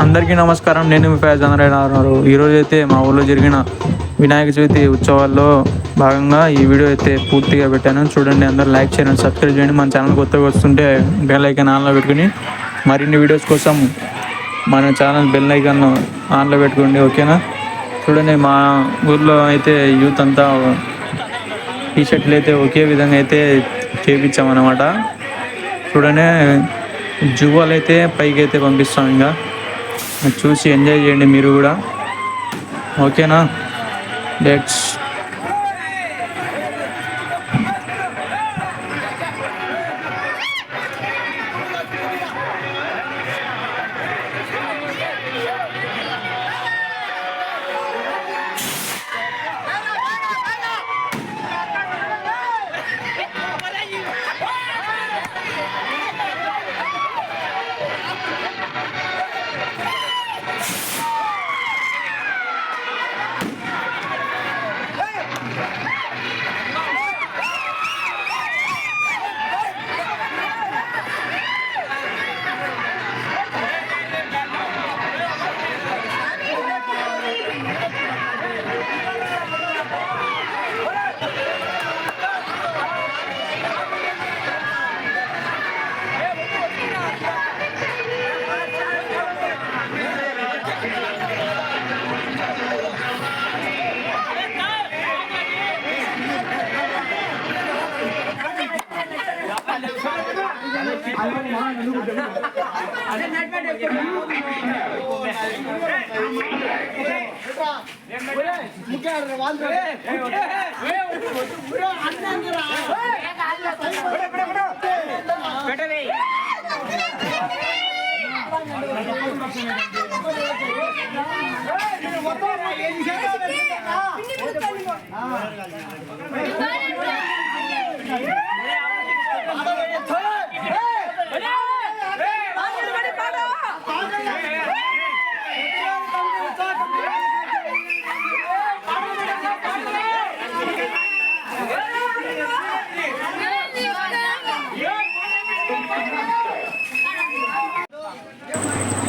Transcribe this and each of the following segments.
అందరికీ నమస్కారం. నేను మీ ఫయాజ్ అన్నారు. ఈరోజు అయితే మా ఊళ్ళో జరిగిన వినాయక చవితి ఉత్సవాల్లో భాగంగా ఈ వీడియో అయితే పూర్తిగా పెట్టాను. చూడండి, అందరూ లైక్ చేయండి, సబ్స్క్రైబ్ చేయండి. మన ఛానల్ కొత్తగా వస్తుంటే బెల్ ఐకాన్ ఆన్లో పెట్టుకుని మరిన్ని వీడియోస్ కోసం మన ఛానల్ బెల్ ఐకాన్ ఆన్లో పెట్టుకోండి, ఓకేనా? చూడండి, మా ఊళ్ళో అయితే యూత్ అంతా టీషర్ట్లు అయితే ఒకే విధంగా అయితే చేయించామన్నమాట. చూడండి, జువ్వాలు అయితే పైకి అయితే పంపిస్తాం. ఇంకా చూసి ఎంజాయ్ చేయండి మీరు కూడా, ఓకేనా? లెట్స్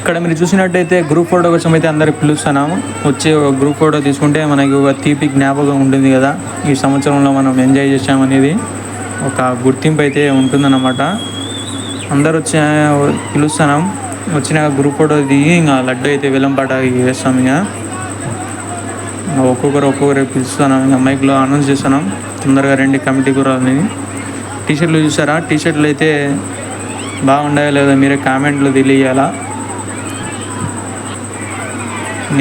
ఇక్కడ మీరు చూసినట్టయితే గ్రూప్ ఫోటో కోసం అయితే అందరికి పిలుస్తున్నాము. వచ్చి ఒక గ్రూప్ ఫోటో తీసుకుంటే మనకి ఒక తీపి జ్ఞాపకం ఉంటుంది కదా, ఈ సంవత్సరంలో మనం ఎంజాయ్ చేసామనేది ఒక గుర్తింపు అయితే ఉంటుందన్నమాట. అందరు వచ్చి పిలుస్తున్నాం. వచ్చిన గ్రూప్ ఫోటో దిగి ఇంకా లడ్డు అయితే వేలంపాట వేస్తాం. ఇంకా ఒక్కొక్కరు పిలుస్తున్నాం. ఇంకా మైక్లో అనౌన్స్ చేస్తున్నాం, తొందరగా రండి కమిటీ కూరని. టీషర్ట్లు చూసారా? టీషర్ట్లు అయితే బాగుండాయో లేదో మీరే కామెంట్లో తెలియాలా.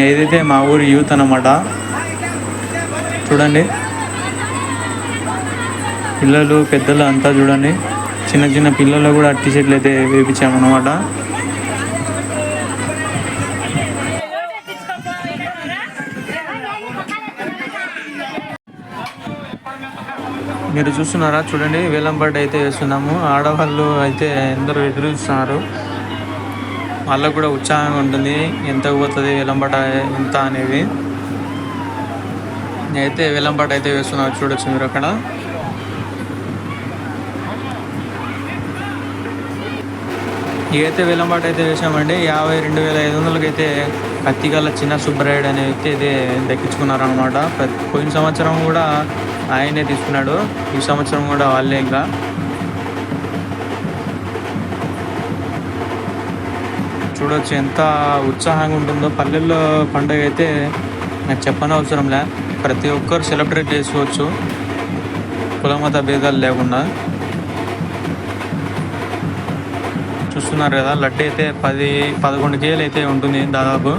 ఏదైతే మా ఊరి యూత్ అన్నమాట. చూడండి, పిల్లలు పెద్దలు అంతా చూడండి, చిన్న చిన్న పిల్లలు కూడా టీషర్ట్లు అయితే వేయించామన్నమాట. మీరు చూస్తున్నారా? చూడండి, వేలంపాట అయితే వేస్తున్నాము. ఆడవాళ్ళు అయితే ఎందరో ఎదురు చూస్తున్నారు. వాళ్ళకు కూడా ఉత్సాహంగా ఉంటుంది, ఎంత పోతుంది వేలంపాట ఎంత అనేది. అయితే వేలంపాట అయితే వేస్తున్నారు, చూడొచ్చు మీరు అక్కడ. ఇదైతే వేలంపాట అయితే వేసామండి. 52,500 అయితే కత్తిగల చిన్న సుబ్బరాయుడు అనే వ్యక్తి అయితే దక్కించుకున్నారనమాట. పోయిన సంవత్సరం కూడా ఆయనే తీసుకున్నాడు, ఈ సంవత్సరం కూడా వాళ్ళే. ఇంకా చూడొచ్చు ఎంత ఉత్సాహంగా ఉంటుందో. పల్లెల్లో పండుగ అయితే నాకు చెప్పనవసరంలే, ప్రతి ఒక్కరు సెలబ్రేట్ చేసుకోవచ్చు, కులమత భేదాలు లేకుండా. చూస్తున్నారు కదా, లడ్డు అయితే 10-11 కేజీలు అయితే ఉంటుంది దాదాపు.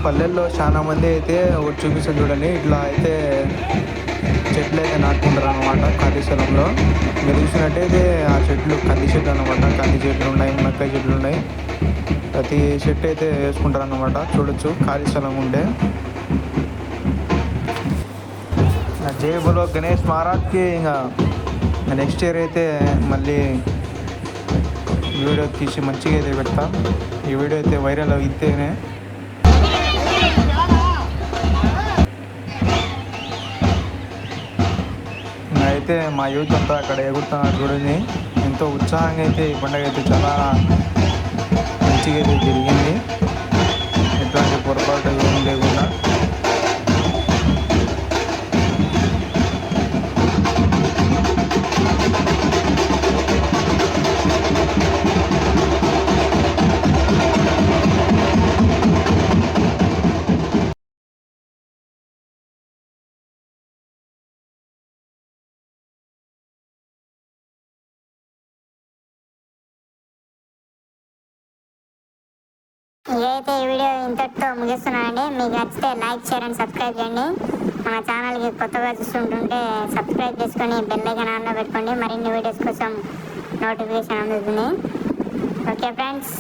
పల్లెల్లో చాలా మంది అయితే ఒకటి చూపిస్తుంది చూడండి, ఇట్లా అయితే చెట్లు అయితే నాటుకుంటారు అనమాట. ఖాళీ స్థలంలో మీరు చూసినట్టయితే ఆ చెట్లు కంది చెట్లు అనమాట. కంది చెట్లు ఉన్నాయి, మునక్కాయ చెట్లు ఉన్నాయి. ప్రతి చెట్టు అయితే వేసుకుంటారు అనమాట. చూడొచ్చు ఖాళీ స్థలం ఉంటే. జై బోలో గణేష్ మహారాజ్కి. ఇంకా నెక్స్ట్ ఇయర్ అయితే మళ్ళీ వీడియో తీసి మంచిగా అయితే పెడతాం. ఈ వీడియో అయితే వైరల్ అయితేనే. అయితే మా యూత్ అంతా అక్కడ ఎగురుతున్నారు చూడండి. ఎంతో ఉత్సాహంగా అయితే ఈ పండుగ అయితే చాలా మంచిగా అయితే జరిగింది. ఎట్లాంటి పొరపాటు ఏం లేకుండా. ఇదైతే ఈ వీడియో ఇంతటితో ముగిస్తున్నానండి. మీకు నచ్చితే లైక్, షేర్ అండ్ సబ్స్క్రైబ్ చేయండి. మన ఛానల్కి కొత్తగా చూస్తుంటుంటే సబ్స్క్రైబ్ చేసుకొని బెల్ ఐకాన్ ఆన్లో పెట్టుకోండి. మరిన్ని వీడియోస్ కోసం నోటిఫికేషన్ అందుతుంది. Okay friends.